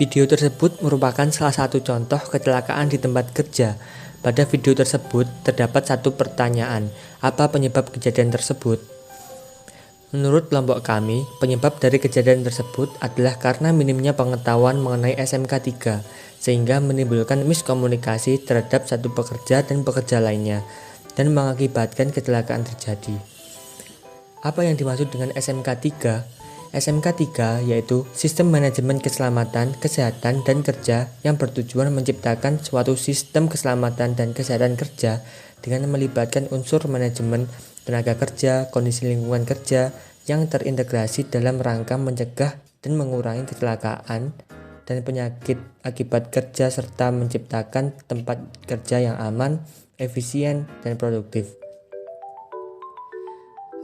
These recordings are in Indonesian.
Video tersebut merupakan salah satu contoh kecelakaan di tempat kerja. Pada video tersebut terdapat satu pertanyaan, apa penyebab kejadian tersebut? Menurut kelompok kami, penyebab dari kejadian tersebut adalah karena minimnya pengetahuan mengenai SMK 3, sehingga menimbulkan miskomunikasi terhadap satu pekerja dan pekerja lainnya, dan mengakibatkan kecelakaan terjadi. Apa yang dimaksud dengan SMK 3? SMK 3 yaitu Sistem Manajemen Keselamatan, Kesehatan, dan Kerja yang bertujuan menciptakan suatu sistem keselamatan dan kesehatan kerja dengan melibatkan unsur manajemen, tenaga kerja, kondisi lingkungan kerja yang terintegrasi dalam rangka mencegah dan mengurangi kecelakaan dan penyakit akibat kerja serta menciptakan tempat kerja yang aman, efisien, dan produktif.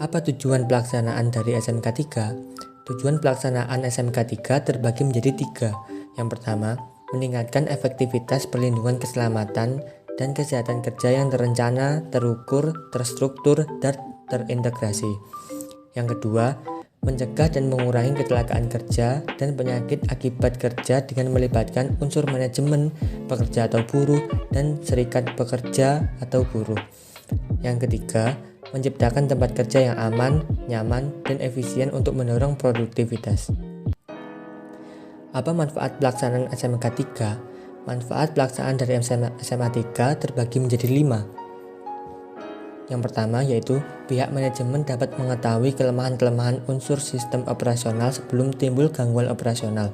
Apa tujuan pelaksanaan dari SMK 3? Tujuan pelaksanaan SMK 3 terbagi menjadi 3. Yang pertama, meningkatkan efektivitas perlindungan keselamatan dan kesehatan kerja yang terencana, terukur, terstruktur, dan terintegrasi. Yang kedua, mencegah dan mengurangi kecelakaan kerja dan penyakit akibat kerja dengan melibatkan unsur manajemen, pekerja atau buruh, dan serikat pekerja atau buruh. Yang ketiga, menciptakan tempat kerja yang aman, nyaman, dan efisien untuk mendorong produktivitas. Apa manfaat pelaksanaan SMK 3? Manfaat pelaksanaan dari SMA 3 terbagi menjadi 5. Yang pertama yaitu pihak manajemen dapat mengetahui kelemahan-kelemahan unsur sistem operasional sebelum timbul gangguan operasional,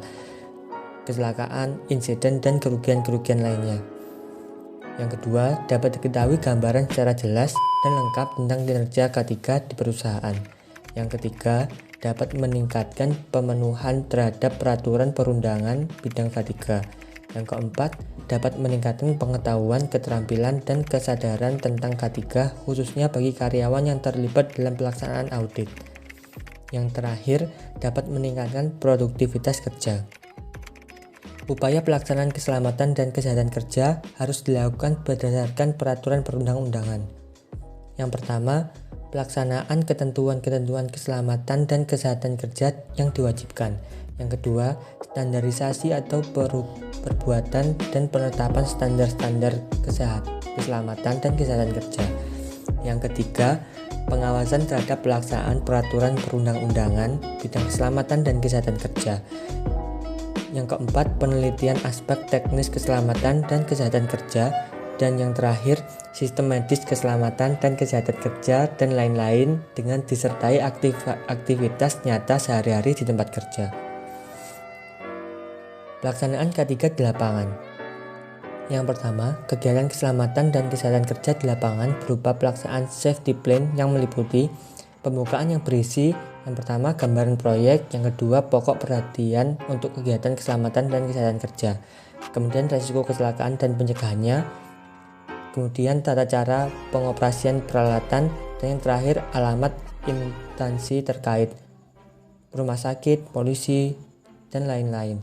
kecelakaan, insiden, dan kerugian-kerugian lainnya. Yang kedua, dapat diketahui gambaran secara jelas dan lengkap tentang kinerja K3 di perusahaan. Yang ketiga, dapat meningkatkan pemenuhan terhadap peraturan perundangan bidang K3. Yang keempat, dapat meningkatkan pengetahuan, keterampilan, dan kesadaran tentang K3 khususnya bagi karyawan yang terlibat dalam pelaksanaan audit. Yang terakhir, dapat meningkatkan produktivitas kerja. Upaya pelaksanaan keselamatan dan kesehatan kerja harus dilakukan berdasarkan peraturan perundang-undangan. Yang pertama, pelaksanaan ketentuan-ketentuan keselamatan dan kesehatan kerja yang diwajibkan. Yang kedua, standarisasi atau perbuatan dan penetapan standar-standar keselamatan dan kesehatan kerja. Yang ketiga, pengawasan terhadap pelaksanaan peraturan perundang-undangan bidang keselamatan dan kesehatan kerja. Yang keempat, penelitian aspek teknis keselamatan dan kesehatan kerja. Dan yang terakhir, sistem medis keselamatan dan kesehatan kerja dan lain-lain dengan disertai aktivitas nyata sehari-hari di tempat kerja. Pelaksanaan K3 di lapangan. Yang pertama, kegiatan keselamatan dan kesehatan kerja di lapangan berupa pelaksanaan safety plan yang meliputi pembukaan yang berisi yang pertama gambaran proyek, yang kedua pokok perhatian untuk kegiatan keselamatan dan kesehatan kerja, kemudian risiko kecelakaan dan pencegahannya, kemudian tata cara pengoperasian peralatan, dan yang terakhir alamat instansi terkait, rumah sakit, polisi, dan lain-lain.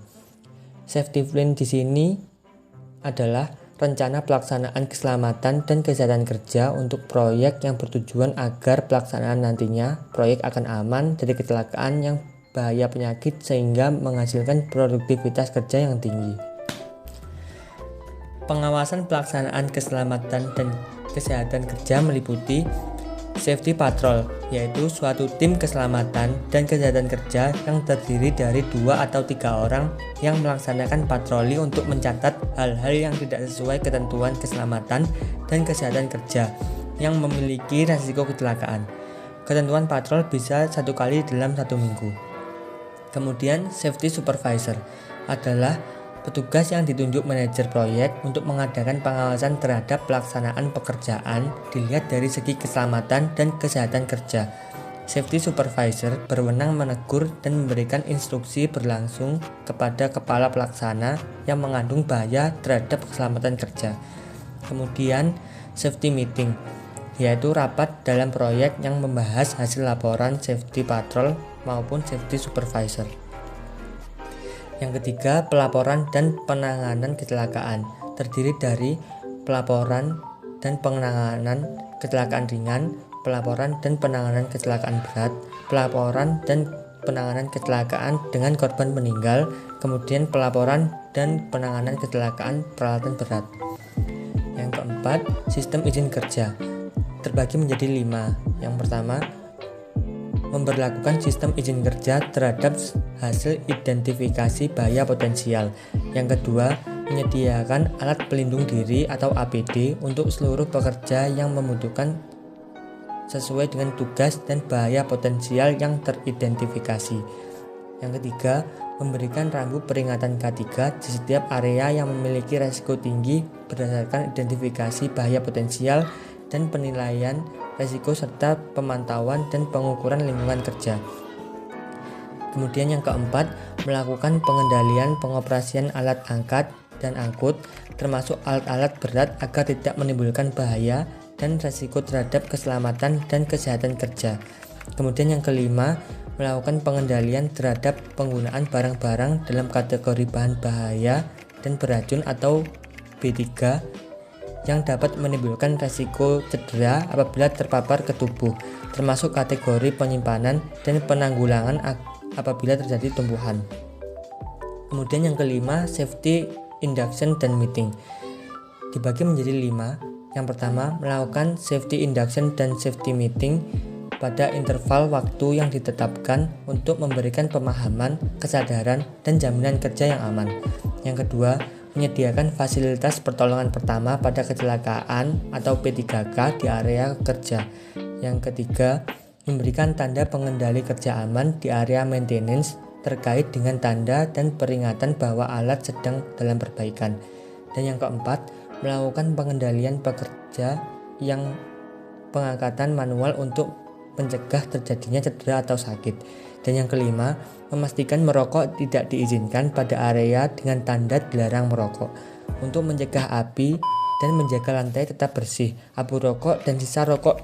Safety plan di sini adalah rencana pelaksanaan keselamatan dan kesehatan kerja untuk proyek yang bertujuan agar pelaksanaan nantinya proyek akan aman dari kecelakaan yang bahaya penyakit sehingga menghasilkan produktivitas kerja yang tinggi. Pengawasan pelaksanaan keselamatan dan kesehatan kerja meliputi safety patrol, yaitu suatu tim keselamatan dan kesehatan kerja yang terdiri dari 2 atau 3 orang yang melaksanakan patroli untuk mencatat hal-hal yang tidak sesuai ketentuan keselamatan dan kesehatan kerja yang memiliki risiko kecelakaan. Ketentuan patrol bisa 1 kali dalam 1 minggu. Kemudian safety supervisor adalah petugas yang ditunjuk manajer proyek untuk mengadakan pengawasan terhadap pelaksanaan pekerjaan dilihat dari segi keselamatan dan kesehatan kerja. Safety supervisor berwenang menegur dan memberikan instruksi berlangsung kepada kepala pelaksana yang mengandung bahaya terhadap keselamatan kerja. Kemudian safety meeting, yaitu rapat dalam proyek yang membahas hasil laporan safety patrol maupun safety supervisor. Yang ketiga, pelaporan dan penanganan kecelakaan, terdiri dari pelaporan dan penanganan kecelakaan ringan, pelaporan dan penanganan kecelakaan berat, pelaporan dan penanganan kecelakaan dengan korban meninggal, kemudian pelaporan dan penanganan kecelakaan peralatan berat. Yang keempat, sistem izin kerja terbagi menjadi 5. Yang pertama, memberlakukan sistem izin kerja terhadap hasil identifikasi bahaya potensial. Yang kedua, menyediakan alat pelindung diri atau APD untuk seluruh pekerja yang membutuhkan sesuai dengan tugas dan bahaya potensial yang teridentifikasi. Yang ketiga, memberikan rambu peringatan K3 di setiap area yang memiliki risiko tinggi berdasarkan identifikasi bahaya potensial dan penilaian risiko serta pemantauan dan pengukuran lingkungan kerja. Kemudian yang keempat, melakukan pengendalian pengoperasian alat angkat dan angkut termasuk alat-alat berat agar tidak menimbulkan bahaya dan risiko terhadap keselamatan dan kesehatan kerja. Kemudian yang kelima, melakukan pengendalian terhadap penggunaan barang-barang dalam kategori bahan bahaya dan beracun atau B3 yang dapat menimbulkan risiko cedera apabila terpapar ke tubuh, termasuk kategori penyimpanan dan penanggulangan apabila terjadi tumbuhan. Kemudian yang kelima, safety induction dan meeting dibagi menjadi 5. Yang pertama, melakukan safety induction dan safety meeting pada interval waktu yang ditetapkan untuk memberikan pemahaman, kesadaran, dan jaminan kerja yang aman. Yang kedua, menyediakan fasilitas pertolongan pertama pada kecelakaan atau P3K di area kerja. Yang ketiga, memberikan tanda pengendali kerja aman di area maintenance terkait dengan tanda dan peringatan bahwa alat sedang dalam perbaikan. Dan yang keempat, melakukan pengendalian pekerja yang pengangkatan manual untuk mencegah terjadinya cedera atau sakit. Dan yang kelima, memastikan merokok tidak diizinkan pada area dengan tanda dilarang merokok. Untuk mencegah api dan menjaga lantai tetap bersih, abu rokok dan sisa rokok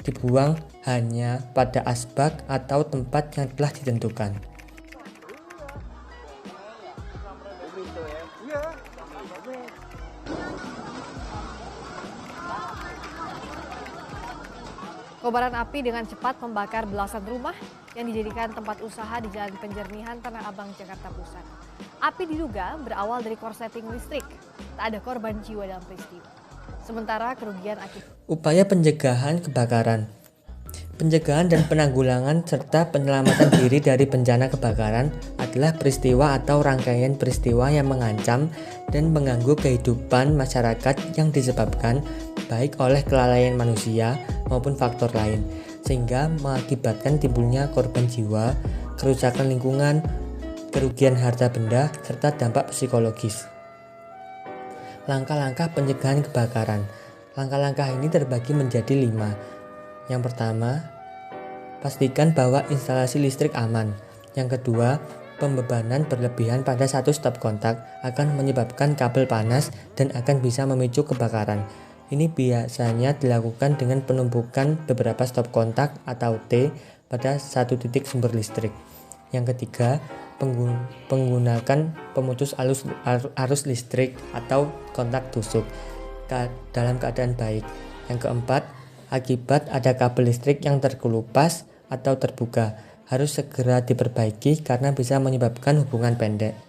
dibuang hanya pada asbak atau tempat yang telah ditentukan. Kobaran api dengan cepat membakar belasan rumah yang dijadikan tempat usaha di Jalan Penjernihan Tanah Abang, Jakarta Pusat. Api diduga berawal dari korsleting listrik. Tak ada korban jiwa dalam peristiwa. Sementara kerugian akibat upaya pencegahan kebakaran, pencegahan dan penanggulangan serta penyelamatan diri dari bencana kebakaran adalah peristiwa atau rangkaian peristiwa yang mengancam dan mengganggu kehidupan masyarakat yang disebabkan baik oleh kelalaian manusia maupun faktor lain, sehingga mengakibatkan timbulnya korban jiwa, kerusakan lingkungan, kerugian harta benda, serta dampak psikologis. Langkah-langkah pencegahan kebakaran. Langkah-langkah ini terbagi menjadi 5. Yang pertama, pastikan bahwa instalasi listrik aman. Yang kedua, pembebanan berlebihan pada satu stop kontak akan menyebabkan kabel panas dan akan bisa memicu kebakaran. Ini biasanya dilakukan dengan penumpukan beberapa stop kontak atau T pada satu titik sumber listrik. Yang ketiga, menggunakan pemutus arus listrik atau kontak tusuk dalam keadaan baik. Yang keempat, akibat ada kabel listrik yang terkelupas atau terbuka, harus segera diperbaiki karena bisa menyebabkan hubungan pendek.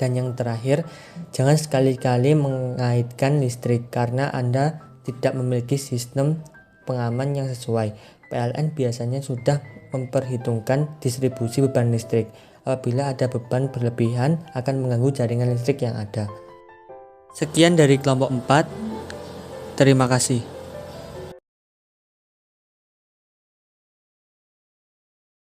Dan yang terakhir, jangan sekali-kali mengaitkan listrik karena Anda tidak memiliki sistem pengaman yang sesuai. PLN biasanya sudah memperhitungkan distribusi beban listrik. Apabila ada beban berlebihan akan mengganggu jaringan listrik yang ada. Sekian dari kelompok 4. Terima kasih.